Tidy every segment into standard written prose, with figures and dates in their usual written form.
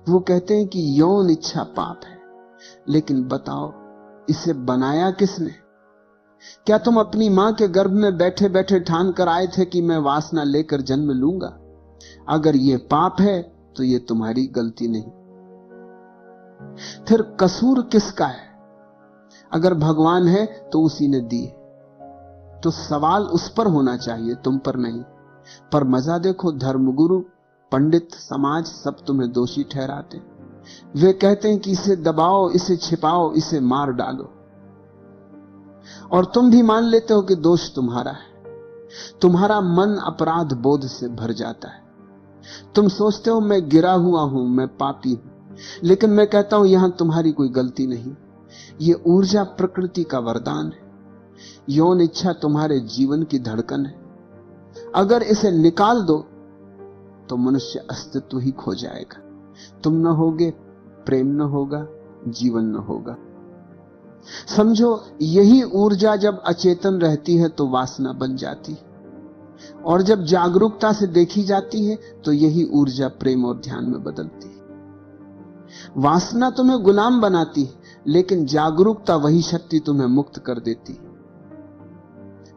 वो कहते हैं कि यौन इच्छा पाप है, लेकिन बताओ इसे बनाया किसने? क्या तुम अपनी मां के गर्भ में बैठे बैठे ठान कर आए थे कि मैं वासना लेकर जन्म लूंगा? अगर ये पाप है तो ये तुम्हारी गलती नहीं, फिर कसूर किसका है? अगर भगवान है तो उसी ने दी, तो सवाल उस पर होना चाहिए, तुम पर नहीं। पर मजा देखो, धर्मगुरु, पंडित, समाज सब तुम्हें दोषी ठहराते। वे कहते हैं कि इसे दबाओ, इसे छिपाओ, इसे मार डालो, और तुम भी मान लेते हो कि दोष तुम्हारा है। तुम्हारा मन अपराध बोध से भर जाता है। तुम सोचते हो मैं गिरा हुआ हूं, मैं पापी हूं, लेकिन मैं कहता हूं यहां तुम्हारी कोई गलती नहीं। ये ऊर्जा प्रकृति का वरदान है। यौन इच्छा तुम्हारे जीवन की धड़कन है। अगर इसे निकाल दो तो मनुष्य अस्तित्व ही खो जाएगा। तुम न होगे, प्रेम न होगा, जीवन न होगा। समझो, यही ऊर्जा जब अचेतन रहती है तो वासना बन जाती है, और जब जागरूकता से देखी जाती है तो यही ऊर्जा प्रेम और ध्यान में बदलती है। वासना तुम्हें गुलाम बनाती है, लेकिन जागरूकता वही शक्ति तुम्हें मुक्त कर देती है।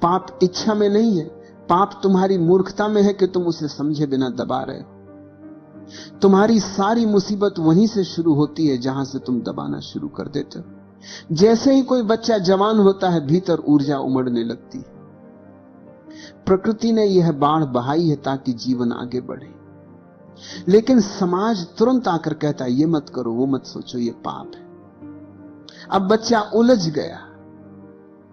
पाप इच्छा में नहीं है, पाप तुम्हारी मूर्खता में है कि तुम उसे समझे बिना दबा रहे हो। तुम्हारी सारी मुसीबत वहीं से शुरू होती है जहां से तुम दबाना शुरू कर देते हो। जैसे ही कोई बच्चा जवान होता है, भीतर ऊर्जा उमड़ने लगती है। प्रकृति ने यह बाढ़ बहाई है ताकि जीवन आगे बढ़े, लेकिन समाज तुरंत आकर कहता है ये मत करो, वो मत सोचो, ये पाप है। अब बच्चा उलझ गया,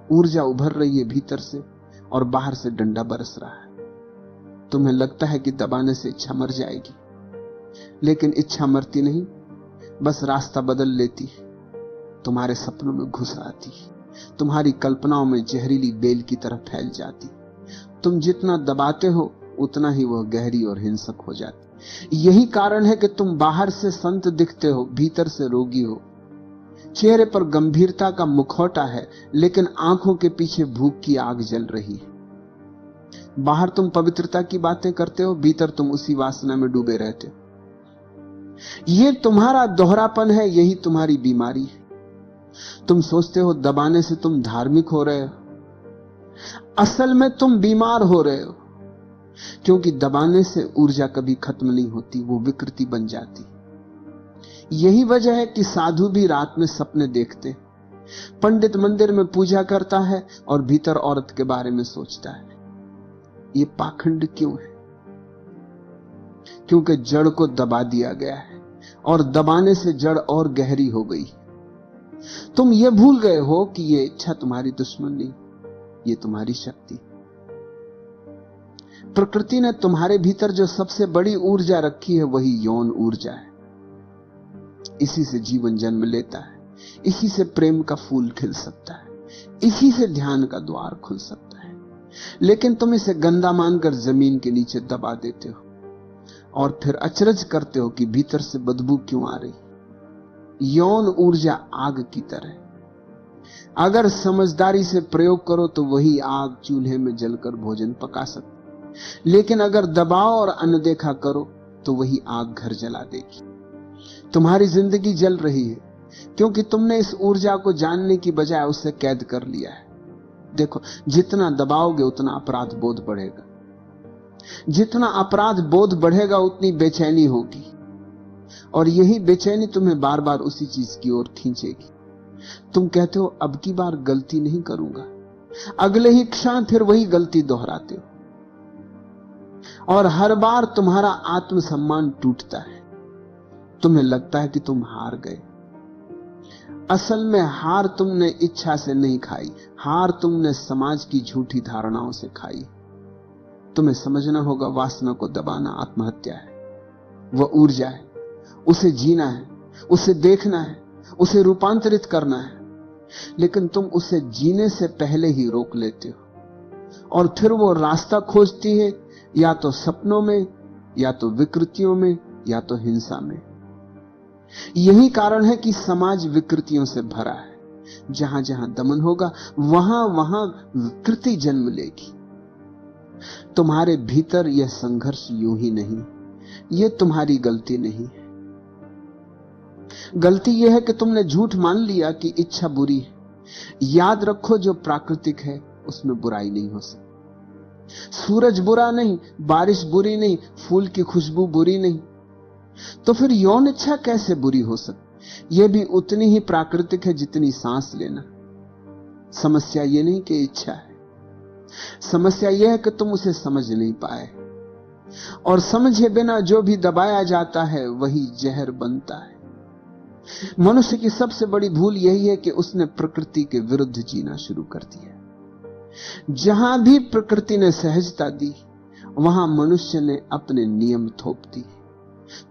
ऊर्जा उभर रही है भीतर से और बाहर से डंडा बरस रहा है। तुम्हें लगता है कि दबाने से इच्छा मर जाएगी, लेकिन इच्छा मरती नहीं, बस रास्ता बदल लेती है। तुम्हारे सपनों में घुस आती है, तुम्हारी कल्पनाओं में जहरीली बेल की तरह फैल जाती। तुम जितना दबाते हो उतना ही वह गहरी और हिंसक हो जाती। यही कारण है कि तुम बाहर से संत दिखते हो, भीतर से रोगी हो। चेहरे पर गंभीरता का मुखौटा है, लेकिन आंखों के पीछे भूख की आग जल रही है। बाहर तुम पवित्रता की बातें करते हो, भीतर तुम उसी वासना में डूबे रहते हो। यह तुम्हारा दोहरापन है, यही तुम्हारी बीमारी है। तुम सोचते हो दबाने से तुम धार्मिक हो रहे हो, असल में तुम बीमार हो रहे हो, क्योंकि दबाने से ऊर्जा कभी खत्म नहीं होती, वो विकृति बन जाती। यही वजह है कि साधु भी रात में सपने देखते, पंडित मंदिर में पूजा करता है और भीतर औरत के बारे में सोचता है। ये पाखंड क्यों है? क्योंकि जड़ को दबा दिया गया है, और दबाने से जड़ और गहरी हो गई। तुम ये भूल गए हो कि ये इच्छा तुम्हारी दुश्मन नहीं, ये तुम्हारी शक्ति। प्रकृति ने तुम्हारे भीतर जो सबसे बड़ी ऊर्जा रखी है वही यौन ऊर्जा है। इसी से जीवन जन्म लेता है, इसी से प्रेम का फूल खिल सकता है, इसी से ध्यान का द्वार खुल सकता है। लेकिन तुम इसे गंदा मानकर जमीन के नीचे दबा देते हो, और फिर अचरज करते हो कि भीतर से बदबू क्यों आ रही। यौन ऊर्जा आग की तरह, अगर समझदारी से प्रयोग करो तो वही आग चूल्हे में जलकर भोजन पका सकती, लेकिन अगर दबाव और अनदेखा करो तो वही आग घर जला देगी। तुम्हारी जिंदगी जल रही है क्योंकि तुमने इस ऊर्जा को जानने की बजाय उससे कैद कर लिया है। देखो, जितना दबाओगे उतना अपराध बोध बढ़ेगा, जितना अपराध बोध बढ़ेगा उतनी बेचैनी होगी, और यही बेचैनी तुम्हें बार बार उसी चीज की ओर खींचेगी। तुम कहते हो अब की बार गलती नहीं करूंगा, अगले ही क्षण फिर वही गलती दोहराते हो, और हर बार तुम्हारा आत्मसम्मान टूटता है। तुम्हें लगता है कि तुम हार गए। असल में हार तुमने इच्छा से नहीं खाई, हार तुमने समाज की झूठी धारणाओं से खाई। तुम्हें समझना होगा, वासना को दबाना आत्महत्या है। वह ऊर्जा है, उसे जीना है, उसे देखना है, उसे रूपांतरित करना है, लेकिन तुम उसे जीने से पहले ही रोक लेते हो, और फिर वो रास्ता खोजती है, या तो सपनों में, या तो विकृतियों में, या तो हिंसा में। यही कारण है कि समाज विकृतियों से भरा है। जहां जहां दमन होगा वहां वहां विकृति जन्म लेगी। तुम्हारे भीतर यह संघर्ष यूं ही नहीं, यह तुम्हारी गलती नहीं है, गलती यह है कि तुमने झूठ मान लिया कि इच्छा बुरी है। याद रखो, जो प्राकृतिक है उसमें बुराई नहीं हो सकती। सूरज बुरा नहीं, बारिश बुरी नहीं, फूल की खुशबू बुरी नहीं, तो फिर यौन इच्छा कैसे बुरी हो सकती? यह भी उतनी ही प्राकृतिक है जितनी सांस लेना। समस्या यह नहीं कि इच्छा है, समस्या यह है कि तुम उसे समझ नहीं पाए, और समझे बिना जो भी दबाया जाता है वही जहर बनता है। मनुष्य की सबसे बड़ी भूल यही है कि उसने प्रकृति के विरुद्ध जीना शुरू कर दिया। जहां भी प्रकृति ने सहजता दी, वहां मनुष्य ने अपने नियम थोप दिए।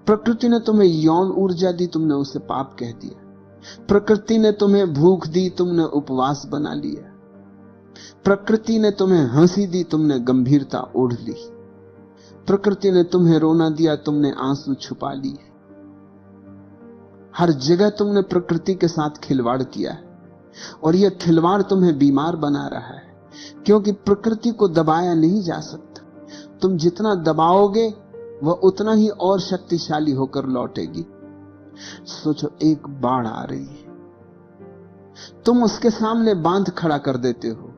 प्रकृति ने तुम्हें यौन ऊर्जा दी, तुमने उसे पाप कह दिया। प्रकृति ने तुम्हें भूख दी, तुमने उपवास बना लिया। प्रकृति ने तुम्हें हंसी दी, तुमने गंभीरता ओढ़ ली। प्रकृति ने तुम्हें रोना दिया, तुमने आंसू छुपा लिए। हर जगह तुमने प्रकृति के साथ खिलवाड़ किया है, और यह खिलवाड़ तुम्हें बीमार बना रहा है, क्योंकि प्रकृति को दबाया नहीं जा सकता। तुम जितना दबाओगे वह उतना ही और शक्तिशाली होकर लौटेगी। सोचो, एक बाढ़ आ रही है, तुम उसके सामने बांध खड़ा कर देते हो।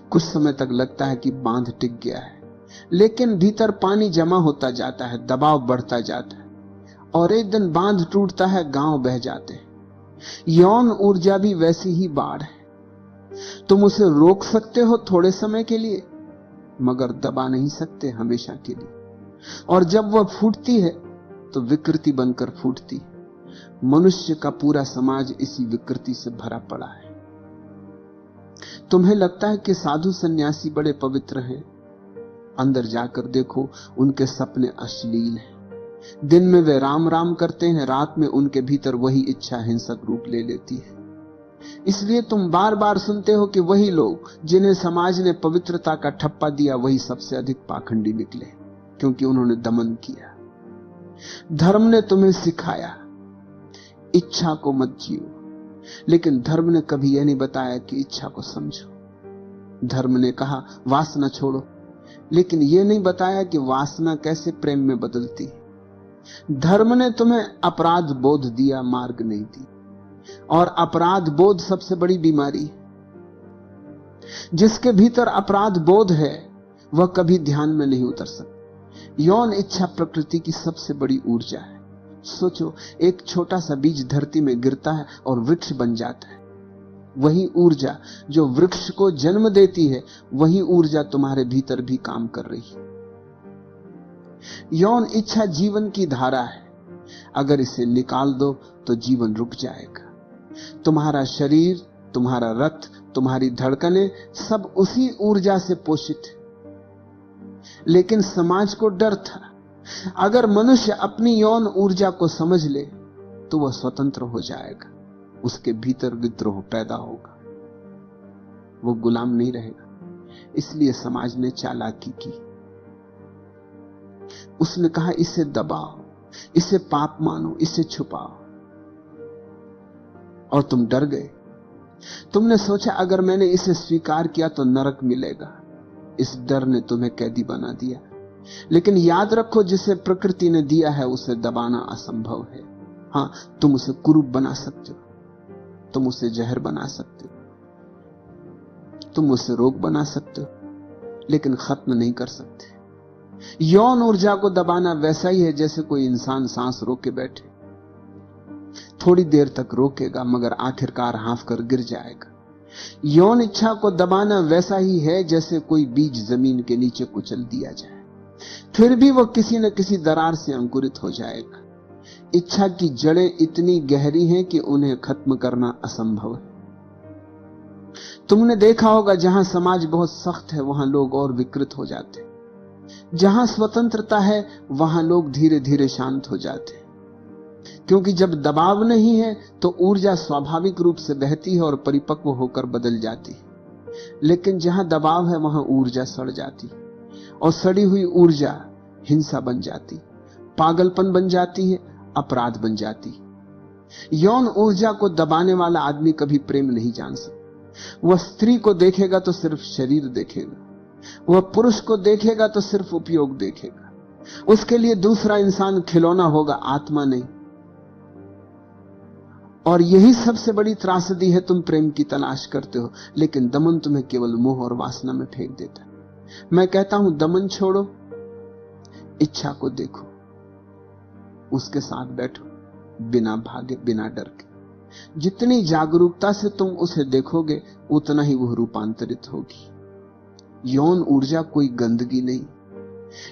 कुछ समय तक लगता है कि बांध टिक गया है, लेकिन भीतर पानी जमा होता जाता है, दबाव बढ़ता जाता है, और एक दिन बांध टूटता है, गांव बह जाते हैं। यौन ऊर्जा भी वैसी ही बाढ़ है। तुम उसे रोक सकते हो थोड़े समय के लिए, मगर दबा नहीं सकते हमेशा के लिए। और जब वह फूटती है तो विकृति बनकर फूटती है। मनुष्य का पूरा समाज इसी विकृति से भरा पड़ा है। तुम्हें लगता है कि साधु सन्यासी बड़े पवित्र हैं, अंदर जाकर देखो, उनके सपने अश्लील हैं। दिन में वे राम राम करते हैं, रात में उनके भीतर वही इच्छा हिंसक रूप ले लेती है। इसलिए तुम बार बार सुनते हो कि वही लोग जिन्हें समाज ने पवित्रता का ठप्पा दिया, वही सबसे अधिक पाखंडी निकले, क्योंकि उन्होंने दमन किया। धर्म ने तुम्हें सिखाया इच्छा को मत जियो, लेकिन धर्म ने कभी यह नहीं बताया कि इच्छा को समझो। धर्म ने कहा वासना छोड़ो, लेकिन यह नहीं बताया कि वासना कैसे प्रेम में बदलती है। धर्म ने तुम्हें अपराध बोध दिया, मार्ग नहीं दी, और अपराध बोध सबसे बड़ी बीमारी है। जिसके भीतर अपराध बोध है वह कभी ध्यान में नहीं उतर सकता। यौन इच्छा प्रकृति की सबसे बड़ी ऊर्जा है। सोचो, एक छोटा सा बीज धरती में गिरता है और वृक्ष बन जाता है। वही ऊर्जा जो वृक्ष को जन्म देती है, वही ऊर्जा तुम्हारे भीतर भी काम कर रही है। यौन इच्छा जीवन की धारा है, अगर इसे निकाल दो तो जीवन रुक जाएगा। तुम्हारा शरीर, तुम्हारा रक्त, तुम्हारी धड़कनें सब उसी ऊर्जा से पोषित है। लेकिन समाज को डर था, अगर मनुष्य अपनी यौन ऊर्जा को समझ ले तो वह स्वतंत्र हो जाएगा, उसके भीतर विद्रोह पैदा होगा, वो गुलाम नहीं रहेगा। इसलिए समाज ने चालाकी की, उसने कहा इसे दबाओ, इसे पाप मानो, इसे छुपाओ, और तुम डर गए। तुमने सोचा अगर मैंने इसे स्वीकार किया तो नरक मिलेगा। इस डर ने तुम्हें कैदी बना दिया। लेकिन याद रखो, जिसे प्रकृति ने दिया है उसे दबाना असंभव है। हां, तुम उसे कुरूप बना सकते हो, तुम उसे जहर बना सकते हो, तुम उसे रोग बना सकते हो, लेकिन खत्म नहीं कर सकते। यौन ऊर्जा को दबाना वैसा ही है जैसे कोई इंसान सांस रोक के बैठे। थोड़ी देर तक रोकेगा, मगर आखिरकार हांफ कर गिर जाएगा। यौन इच्छा को दबाना वैसा ही है जैसे कोई बीज जमीन के नीचे कुचल दिया जाए, फिर भी वह किसी न किसी दरार से अंकुरित हो जाएगा। इच्छा की जड़ें इतनी गहरी हैं कि उन्हें खत्म करना असंभव है। तुमने देखा होगा, जहां समाज बहुत सख्त है वहां लोग और विकृत हो जाते हैं। जहां स्वतंत्रता है वहां लोग धीरे धीरे शांत हो जाते हैं, क्योंकि जब दबाव नहीं है तो ऊर्जा स्वाभाविक रूप से बहती है और परिपक्व होकर बदल जाती है। लेकिन जहां दबाव है वहां ऊर्जा सड़ जाती है, और सड़ी हुई ऊर्जा हिंसा बन जाती, पागलपन बन जाती है, अपराध बन जाती। यौन ऊर्जा को दबाने वाला आदमी कभी प्रेम नहीं जान सकता। वह स्त्री को देखेगा तो सिर्फ शरीर देखेगा, वह पुरुष को देखेगा तो सिर्फ उपयोग देखेगा। उसके लिए दूसरा इंसान खिलौना होगा, आत्मा नहीं। और यही सबसे बड़ी त्रासदी है। तुम प्रेम की तलाश करते हो, लेकिन दमन तुम्हें केवल मोह और वासना में फेंक देता है। मैं कहता हूं दमन छोड़ो, इच्छा को देखो, उसके साथ बैठो, बिना भागे, बिना डर के। जितनी जागरूकता से तुम उसे देखोगे, उतना ही वह रूपांतरित होगी। यौन ऊर्जा कोई गंदगी नहीं,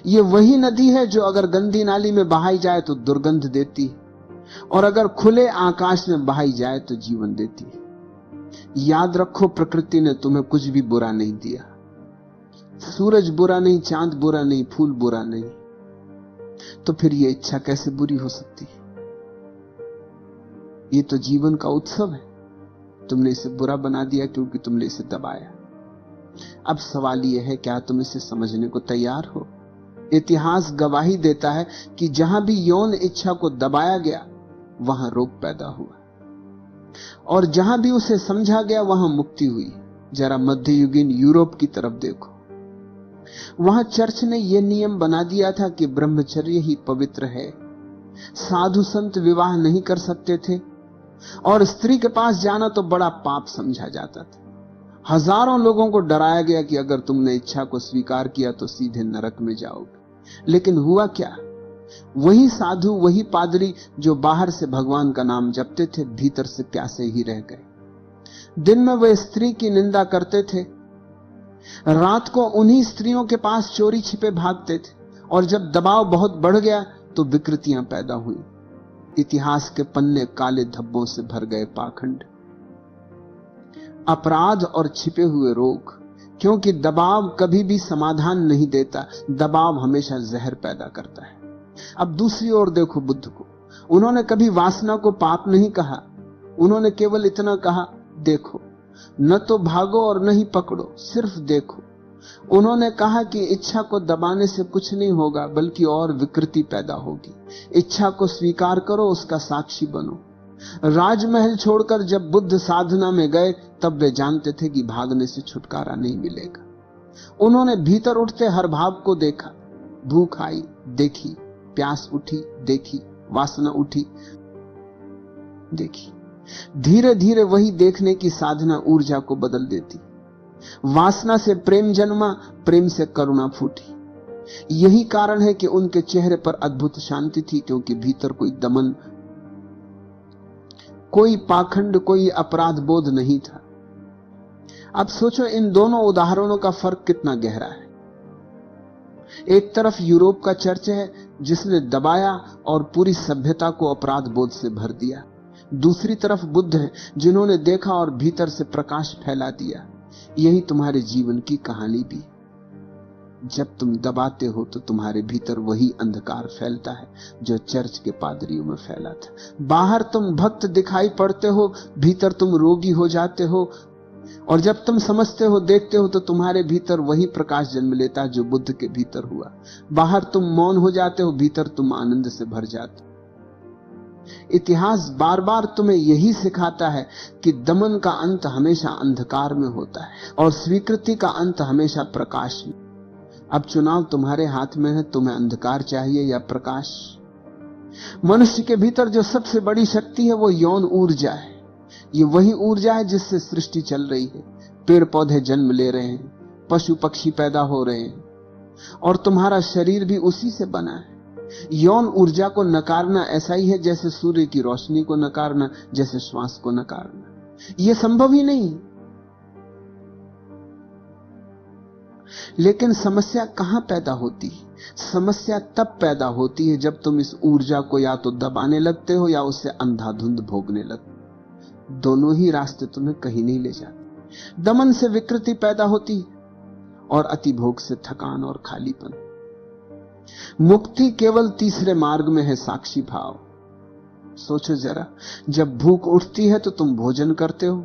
ये वही नदी है जो अगर गंदी नाली में बहाई जाए तो दुर्गंध देती है, और अगर खुले आकाश में बहाई जाए तो जीवन देती है। याद रखो, प्रकृति ने तुम्हें कुछ भी बुरा नहीं दिया। सूरज बुरा नहीं, चांद बुरा नहीं, फूल बुरा नहीं, तो फिर ये इच्छा कैसे बुरी हो सकती है? ये तो जीवन का उत्सव है। तुमने इसे बुरा बना दिया क्योंकि तुमने इसे दबाया। अब सवाल यह है, क्या तुम इसे समझने को तैयार हो? इतिहास गवाही देता है कि जहां भी यौन इच्छा को दबाया गया, वहां रोग पैदा हुआ, और जहां भी उसे समझा गया, वहां मुक्ति हुई। जरा मध्ययुगीन यूरोप की तरफ देखो। वहां चर्च ने यह नियम बना दिया था कि ब्रह्मचर्य ही पवित्र है। साधु संत विवाह नहीं कर सकते थे, और स्त्री के पास जाना तो बड़ा पाप समझा जाता था। हजारों लोगों को डराया गया कि अगर तुमने इच्छा को स्वीकार किया तो सीधे नरक में जाओगे। लेकिन हुआ क्या? वही साधु, वही पादरी जो बाहर से भगवान का नाम जपते थे, भीतर से प्यासे ही रह गए। दिन में वे स्त्री की निंदा करते थे, रात को उन्हीं स्त्रियों के पास चोरी छिपे भागते थे, और जब दबाव बहुत बढ़ गया तो विकृतियां पैदा हुई। इतिहास के पन्ने काले धब्बों से भर गए। पाखंड, अपराध और छिपे हुए रोग, क्योंकि दबाव कभी भी समाधान नहीं देता, दबाव हमेशा जहर पैदा करता है। अब दूसरी ओर देखो बुद्ध को। उन्होंने कभी वासना को पाप नहीं कहा, उन्होंने केवल इतना कहा, देखो, न तो भागो और न ही पकड़ो, सिर्फ देखो। उन्होंने कहा कि इच्छा को दबाने से कुछ नहीं होगा, बल्कि और विकृति पैदा होगी। इच्छा को स्वीकार करो, उसका साक्षी बनो। राजमहल छोड़कर जब बुद्ध साधना में गए, तब वे जानते थे कि भागने से छुटकारा नहीं मिलेगा। उन्होंने भीतर उठते हर भाव को देखा। भूख आई, देखी, प्यास उठी, देखी, वासना उठी, देखी। धीरे धीरे वही देखने की साधना ऊर्जा को बदल देती। वासना से प्रेम जन्मा, प्रेम से करुणा फूटी। यही कारण है कि उनके चेहरे पर अद्भुत शांति थी, क्योंकि भीतर कोई दमन, कोई पाखंड, कोई अपराध बोध नहीं था। अब सोचो, इन दोनों उदाहरणों का फर्क कितना गहरा है। एक तरफ यूरोप का चर्च है जिसने दबाया और पूरी सभ्यता को अपराध बोध से भर दिया। दूसरी तरफ बुद्ध है जिन्होंने देखा और भीतर से प्रकाश फैला दिया। यही तुम्हारे जीवन की कहानी भी। जब तुम दबाते हो तो तुम्हारे भीतर वही अंधकार फैलता है जो चर्च के पादरियों में फैला था। बाहर तुम भक्त दिखाई पड़ते हो, भीतर तुम रोगी हो जाते हो। और जब तुम समझते हो, देखते हो, तो तुम्हारे भीतर वही प्रकाश जन्म लेता है जो बुद्ध के भीतर हुआ। बाहर तुम मौन हो जाते हो, भीतर तुम आनंद से भर जाते हो। इतिहास बार बार तुम्हें यही सिखाता है कि दमन का अंत हमेशा अंधकार में होता है और स्वीकृति का अंत हमेशा प्रकाश में। अब चुनाव तुम्हारे हाथ में है, तुम्हें अंधकार चाहिए या प्रकाश। मनुष्य के भीतर जो सबसे बड़ी शक्ति है वो यौन ऊर्जा है। ये वही ऊर्जा है जिससे सृष्टि चल रही है। पेड़ पौधे जन्म ले रहे हैं, पशु पक्षी पैदा हो रहे हैं, और तुम्हारा शरीर भी उसी से बना है। यौन ऊर्जा को नकारना ऐसा ही है जैसे सूर्य की रोशनी को नकारना, जैसे श्वास को नकारना। यह संभव ही नहीं। लेकिन समस्या कहां पैदा होती है? समस्या तब पैदा होती है जब तुम इस ऊर्जा को या तो दबाने लगते हो या उसे अंधाधुंध भोगने लगते। दोनों ही रास्ते तुम्हें कहीं नहीं ले जाते। दमन से विकृति पैदा होती और अतिभोग से थकान और खालीपन। मुक्ति केवल तीसरे मार्ग में है, साक्षी भाव। सोचो जरा, जब भूख उठती है तो तुम भोजन करते हो।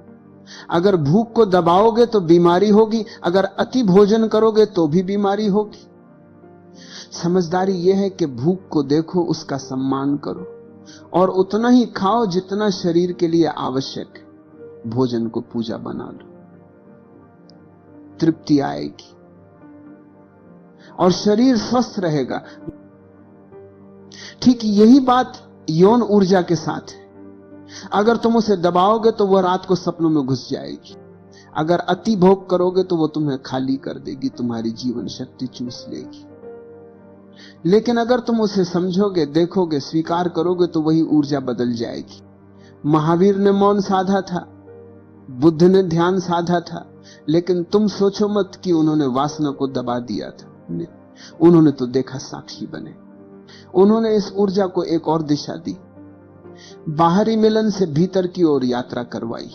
अगर भूख को दबाओगे तो बीमारी होगी, अगर अति भोजन करोगे तो भी बीमारी होगी। समझदारी यह है कि भूख को देखो, उसका सम्मान करो और उतना ही खाओ जितना शरीर के लिए आवश्यक है। भोजन को पूजा बना लो, तृप्ति आएगी और शरीर स्वस्थ रहेगा। ठीक यही बात यौन ऊर्जा के साथ है। अगर तुम उसे दबाओगे तो वह रात को सपनों में घुस जाएगी। अगर अति भोग करोगे तो वो तुम्हें खाली कर देगी, तुम्हारी जीवन शक्ति चूस लेगी। लेकिन अगर तुम उसे समझोगे, देखोगे, स्वीकार करोगे तो वही ऊर्जा बदल जाएगी। महावीर ने मौन साधा था, बुद्ध ने ध्यान साधा था, लेकिन तुम सोचो मत कि उन्होंने वासना को दबा दिया था। उन्होंने तो देखा साक्षी बने। उन्होंने इस ऊर्जा को एक और दिशा दी, बाहरी मिलन से भीतर की ओर यात्रा करवाई,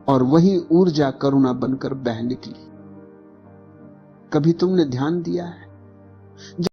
और वही ऊर्जा करुणा बनकर बह निकली। कभी तुमने ध्यान दिया है?